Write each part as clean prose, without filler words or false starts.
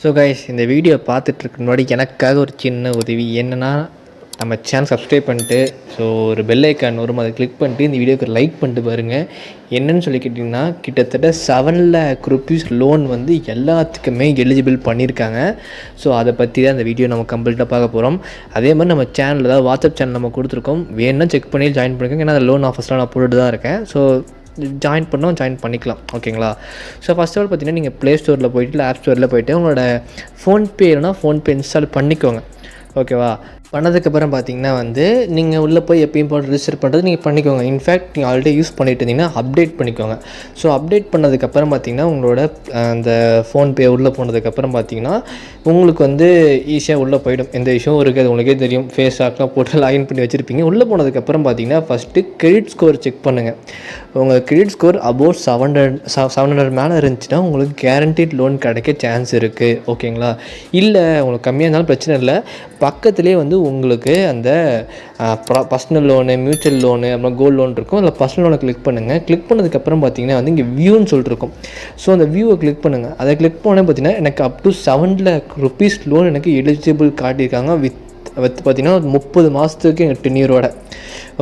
So guys, இந்த video பார்த்துட்ருக்க முன்னாடி எனக்காக ஒரு சின்ன உதவி என்னென்னா, நம்ம சேனல் சப்ஸ்கிரைப் பண்ணிட்டு ஒரு பெல் ஐக்கான் வரும், அதை கிளிக் பண்ணிட்டு இந்த வீடியோக்கு லைக் பண்ணிட்டு பாருங்கள். என்னென்னு சொல்லி கேட்டிங்கன்னா, கிட்டத்தட்ட 7,00,000 லோன் எல்லாத்துக்குமே எலிஜிபிள் பண்ணியிருக்காங்க. ஸோ அதை பற்றி தான் இந்த வீடியோ நம்ம கம்ப்ளீட்டாக பார்க்க போகிறோம். அதே மாதிரி நம்ம சேனலில் தான் வாட்ஸ்அப் சேனல் நம்ம கொடுத்துருக்கோம், வேணும்னா செக் பண்ணி ஜாயின் பண்ணிக்கோங்க. ஏன்னா அந்த லோன் ஆஃபர்ஸ்லாம் நான் போட்டுட்டு தான் இருக்கேன். ஸோ ஜாயின் பண்ணிக்கலாம், ஓகேங்களா? ஸோ ஃபஸ்ட் ஆஃப் ஆல் பார்த்தீங்கன்னா, நீங்கள் ப்ளே ஸ்டோரில் போய்ட்டு இல்லை ஆப் ஸ்டோரில் போய்ட்டு உங்களோட ஃபோன்பே இல்லைனா ஃபோன்பே இன்ஸ்டால் பண்ணிக்கோங்க, ஓகேவா? பண்ணதுக்கப்புறம் பார்த்தீங்கன்னா நீங்கள் உள்ளே போய் எப்பயும் போட்டு ரிஜிஸ்டர் பண்ணுறது நீங்கள் பண்ணிக்கோங்க. இன்ஃபேக்ட் நீங்கள் ஆல்ரெடி யூஸ் பண்ணிட்டு இருந்தீங்கன்னா அப்டேட் பண்ணிக்கோங்க. ஸோ அப்டேட் பண்ணதுக்கப்புறம் பார்த்தீங்கன்னா, உங்களோட அந்த ஃபோன்பே உள்ளே போனதுக்கப்புறம் பார்த்தீங்கன்னா, உங்களுக்கு ஈஸியாக உள்ளே போய்டும். எந்த இஷ்யூவும் இருக்காது. உங்களுக்கே தெரியும், ஃபேஸ் ஆக்லாம் போட்டு லாகின் பண்ணி வச்சுருப்பீங்க. உள்ளே போனதுக்கப்புறம் பார்த்தீங்கன்னா, ஃபஸ்ட்டு கிரெடிட் ஸ்கோர் செக் பண்ணுங்கள். உங்கள் கிரெடிட் ஸ்கோர் அபோவ் 700 மேலே இருந்துச்சுன்னா உங்களுக்கு கேரண்டீட் லோன் கிடைக்க சான்ஸ் இருக்குது, ஓகேங்களா? இல்லை உங்களுக்கு கம்மியாக இருந்தாலும் பிரச்சனை இல்லை. பக்கத்துலேயே உங்களுக்கு அந்த பர்சனல் லோனு, மியூச்சுவல் லோனு, அப்புறம் கோல்டு லோன் இருக்கும். அதில் பர்சனல் லோனை கிளிக் பண்ணுங்கள். கிளிக் பண்ணதுக்கப்புறம் பார்த்தீங்கன்னா இங்கே வியூன்னு சொல்லிட்டு இருக்கும். ஸோ அந்த வியூவை கிளிக் பண்ணுங்கள். அதை கிளிக் பண்ண பார்த்தீங்கன்னா, எனக்கு அப் டு 7,00,000 லோன் எனக்கு எலிஜிபிள் காட்டியிருக்காங்க. வித் பார்த்தீங்கன்னா 30 மாதத்துக்கு எங்கள் டென்யூரோட,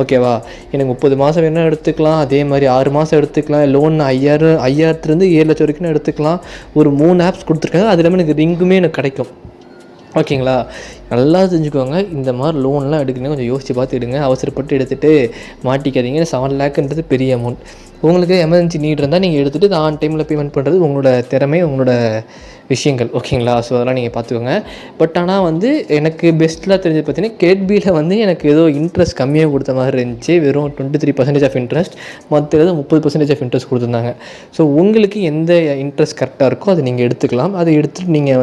ஓகேவா? எனக்கு 30 மாதம் வேணால் எடுத்துக்கலாம், அதே மாதிரி 6 மாதம் எடுத்துக்கலாம். லோன் 5,000 7 லட்சம் வரைக்கும் எடுத்துக்கலாம். ஒரு 3 ஆப்ஸ் கொடுத்துருக்காங்க. அது இல்லாமல் எனக்கு ரிங்குமே எனக்கு கிடைக்கும், ஓகேங்களா? நல்லா தெரிஞ்சுக்கோங்க. இந்த மாதிரி லோன்லாம் எடுக்கணும், கொஞ்சம் யோசித்து பார்த்து எடுங்க. அவசரப்பட்டு எடுத்துகிட்டு மாட்டிக்காதீங்க. 7 லேக்குன்றது பெரிய அமௌண்ட். உங்களுக்கு எமர்ஜென்சி நீட் இருந்தால் நீங்கள் எடுத்துகிட்டு ஆன் டைமில் பேமெண்ட் பண்ணுறது உங்களோட திறமை, உங்களோட விஷயங்கள், ஓகேங்களா? ஸோ அதெல்லாம் நீங்கள் பார்த்துக்கோங்க. பட் ஆனால் எனக்கு பெஸ்ட்டாக தெரிஞ்சது பார்த்தீங்கன்னா, கேட்பியில் எனக்கு ஏதோ இன்ட்ரெஸ்ட் கம்மியாக கொடுத்த மாதிரி இருந்துச்சு. வெறும் 23% ஆஃப் இன்ட்ரெஸ்ட், மற்ற ஏதோ 30% ஆஃப் இன்ட்ரெஸ்ட் கொடுத்துருந்தாங்க. ஸோ உங்களுக்கு எந்த இன்ட்ரெஸ்ட் கரெக்டாக இருக்கோ அதை நீங்கள் எடுத்துக்கலாம். அதை எடுத்துகிட்டு நீங்கள்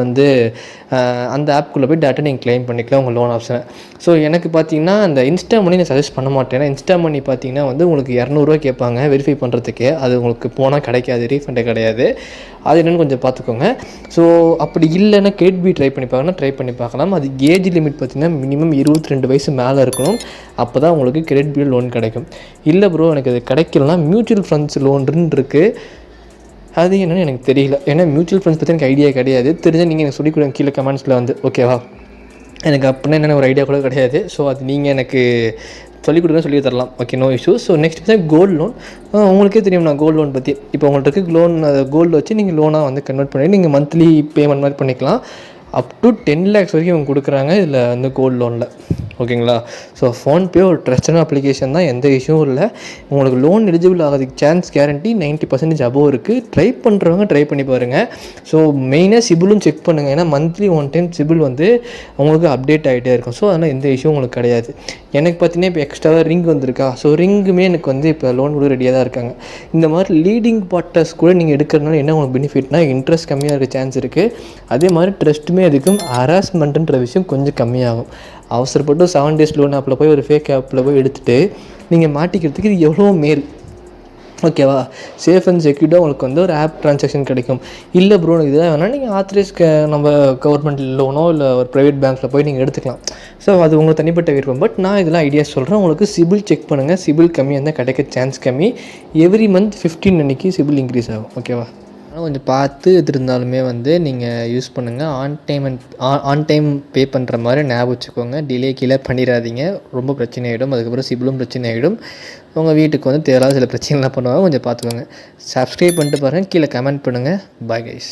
அந்த ஆப்குள்ளே போய் டேட்டா நீங்கள் க்ளைம் பண்ணிக்கலாம் உங்கள் லோன் ஆப்ஷனை. ஸோ எனக்கு பார்த்தீங்கன்னா அந்த இன்ஸ்டா மணி நான் சஜஸ்ட் பண்ண மாட்டேன். ஏன்னா இன்ஸ்டா மணி பார்த்தீங்கன்னா உங்களுக்கு 200 கேட்பாங்க வெரிஃபை பண்ணுறதுக்கே. அது உங்களுக்கு போனால் கிடைக்காது, ரீஃபண்டே கிடையாது. அது என்னென்னு கொஞ்சம் பார்த்துக்கோங்க. ஸோ அப்படி இல்லைன்னா கேட்பி ட்ரை பண்ணி பார்க்கலாம். அது ஏஜ் லிமிட் பார்த்திங்கன்னா மினிமம் 22 வயசு மேலே இருக்கணும். அப்போ தான் உங்களுக்கு கிரெடிட் பில் லோன் கிடைக்கும். இல்லை ப்ரோ எனக்கு அது கிடைக்கலனா மியூச்சுவல் ஃபண்ட்ஸ் லோன் இருக்குது, அது என்னென்னு எனக்கு தெரியல. ஏன்னா மியூச்சுவல் ஃபண்ட்ஸ் பற்றி எனக்கு ஐடியா கிடையாது. தெரிஞ்சால் நீங்கள் எனக்கு சொல்லிக் கொடுங்க கீழே கமெண்ட்ஸில் ஓகேவா? எனக்கு அப்படின்னா என்னென்ன ஒரு ஐடியா கூட கிடையாது. ஸோ அது நீங்கள் எனக்கு சொல்லிக் கொடுங்க, சொல்லி தரலாம், okay, no issue. So next பார்த்தீங்கன்னா கோல்டு லோன். உங்களுக்கே தெரியும் நான் கோல்டு லோன் பற்றி. இப்போ உங்கள்கிட்ட லோன் கோல்டு வச்சு நீங்கள் லோனாக கன்வெர்ட் பண்ணி நீங்கள் மந்த்லி பேமெண்ட் மாதிரி பண்ணிக்கலாம். அப் டு 10 lakhs வரைக்கும் இவங்க கொடுக்குறாங்க இதில் கோல்டு லோனில், ஓகேங்களா? ஸோ ஃபோன்பே ஒரு ட்ரஸ்டான அப்ளிகேஷன் தான், எந்த இஷ்யூவும் இல்லை. உங்களுக்கு லோன் எலிஜிபிள் ஆகிறதுக்கு சான்ஸ் கேரண்டி 90% அபோவ் இருக்குது. ட்ரை பண்ணுறவங்க ட்ரை பண்ணி பாருங்கள். ஸோ மெயினாக சிபிலும் செக் பண்ணுங்கள். ஏன்னா மந்த்லி 1 time சிபில் உங்களுக்கு அப்டேட் ஆகிட்டே இருக்கும். ஸோ அதனால் எந்த இஷ்யூவும் உங்களுக்கு கிடையாது. எனக்கு பார்த்தீங்கன்னா இப்போ எக்ஸ்ட்ராவாக ரிங் வந்திருக்கா, ஸோ ரிங்குமே எனக்கு இப்போ லோன் கூட ரெடியாக தான் இருக்காங்க. இந்த மாதிரி லீடிங் பார்ட்டர்ஸ் கூட நீங்கள் எடுக்கிறதுனால என்ன உங்களுக்கு பெனிஃபிட்னா, இன்ட்ரெஸ்ட் கம்மியாக இருக்க சான்ஸ் இருக்குது. அதே மாதிரி ட்ரஸ்ட்டுமே அதுக்கும் ஹராஸ்மெண்ட்டுன்ற விஷயம் கொஞ்சம் கம்மியாகும். அவசரப்பட்டு 7 days லோன் ஆப்பில் போய் ஒரு ஃபேக் ஆப்பில் போய் எடுத்துகிட்டு நீங்கள் மாட்டிக்கிறதுக்கு இது எவ்வளோ மேல், ஓகேவா? சேஃப் அண்ட் செக்யூர்டாக உங்களுக்கு ஒரு ஆப் ட்ரான்சாக்ஷன் கிடைக்கும். இல்லை ப்ரோ இதுதான் வேணால் நீங்கள் ஆத்தரைஸ் நம்ம கவர்மெண்ட் லோனோ இல்லை ஒரு ப்ரைவேட் பேங்க்கில் போய் நீங்கள் எடுத்துக்கலாம். ஸோ அது உங்களுக்கு தனிப்பட்ட விருப்பம். பட் நான் இதெல்லாம் ஐடியாஸ் சொல்கிறேன். உங்களுக்கு சிபில் செக் பண்ணுங்கள். சிபில் கம்மியாக இருந்தால் கிடைக்க சான்ஸ் கம்மி. எவ்ரி மந்த் 15 அன்றைக்கி சிபில் இன்க்ரீஸ் ஆகும், ஓகேவா? ஆனால் கொஞ்சம் பார்த்து இருந்தாலுமே நீங்கள் யூஸ் பண்ணுங்கள். ஆன் டைம் பே பண்ணுற மாதிரி ஞாபகம் வச்சுக்கோங்க. டிலே கீழே பண்ணிடாதீங்க, ரொம்ப பிரச்சனை ஆகிடும். அதுக்கப்புறம் சிபிலும் பிரச்சனை ஆகிடும். உங்கள் வீட்டுக்கு தேவையில்லாத சில பிரச்சனைலாம் பண்ணுவாங்க, கொஞ்சம் பார்த்துக்கோங்க. சப்ஸ்கிரைப் பண்ணிட்டு பாருங்கள், கீழே கமெண்ட் பண்ணுங்கள். Bye guys.